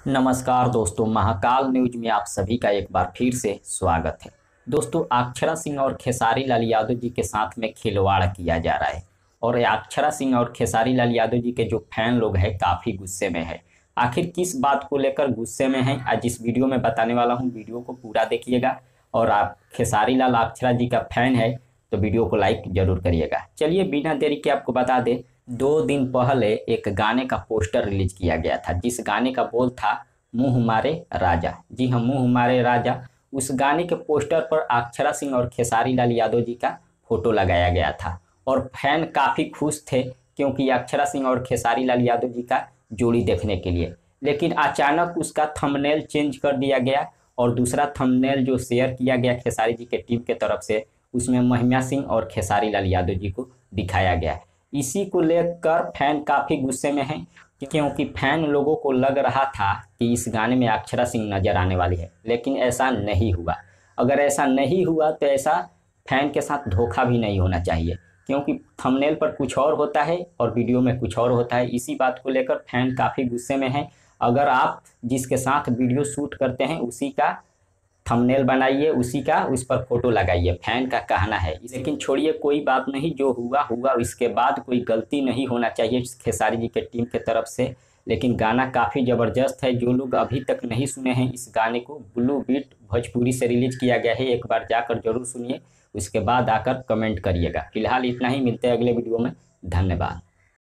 नमस्कार दोस्तों, महाकाल न्यूज में आप सभी का एक बार फिर से स्वागत है। दोस्तों, अक्षरा सिंह और खेसारी लाल यादव जी के साथ में खिलवाड़ किया जा रहा है और ये अक्षरा सिंह और खेसारी लाल यादव जी के जो फैन लोग हैं काफ़ी गुस्से में है। आखिर किस बात को लेकर गुस्से में हैं आज इस वीडियो में बताने वाला हूँ। वीडियो को पूरा देखिएगा और आप खेसारी लाल अक्षरा जी का फैन है तो वीडियो को लाइक जरूर करिएगा। चलिए बिना देरी के आपको बता दें, 2 दिन पहले एक गाने का पोस्टर रिलीज किया गया था जिस गाने का बोल था मुंह मारे राजा। जी हाँ, मुंह मारे राजा। उस गाने के पोस्टर पर अक्षरा सिंह और खेसारी लाल यादव जी का फोटो लगाया गया था और फैन काफ़ी खुश थे क्योंकि अक्षरा सिंह और खेसारी लाल यादव जी का जोड़ी देखने के लिए। लेकिन अचानक उसका थंबनेल चेंज कर दिया गया और दूसरा थंबनेल जो शेयर किया गया खेसारी जी के टीम के तरफ से, उसमें महिमा सिंह और खेसारी लाल यादव जी को दिखाया गया है। इसी को लेकर फैन काफ़ी गुस्से में हैं क्योंकि फैन लोगों को लग रहा था कि इस गाने में अक्षरा सिंह नज़र आने वाली है, लेकिन ऐसा नहीं हुआ। अगर ऐसा नहीं हुआ तो ऐसा फैन के साथ धोखा भी नहीं होना चाहिए क्योंकि थंबनेल पर कुछ और होता है और वीडियो में कुछ और होता है। इसी बात को लेकर फैन काफ़ी गुस्से में हैं। अगर आप जिसके साथ वीडियो शूट करते हैं उसी का थंबनेल बनाइए, उसी का उस पर फोटो लगाइए, फैन का कहना है। लेकिन छोड़िए, कोई बात नहीं, जो हुआ हुआ। इसके बाद कोई गलती नहीं होना चाहिए खेसारी जी के टीम के तरफ से। लेकिन गाना काफ़ी ज़बरदस्त है। जो लोग अभी तक नहीं सुने हैं इस गाने को, ब्लू बीट भोजपुरी से रिलीज किया गया है, एक बार जाकर जरूर सुनिए, उसके बाद आकर कमेंट करिएगा। फिलहाल इतना ही, मिलते हैं अगले वीडियो में। धन्यवाद।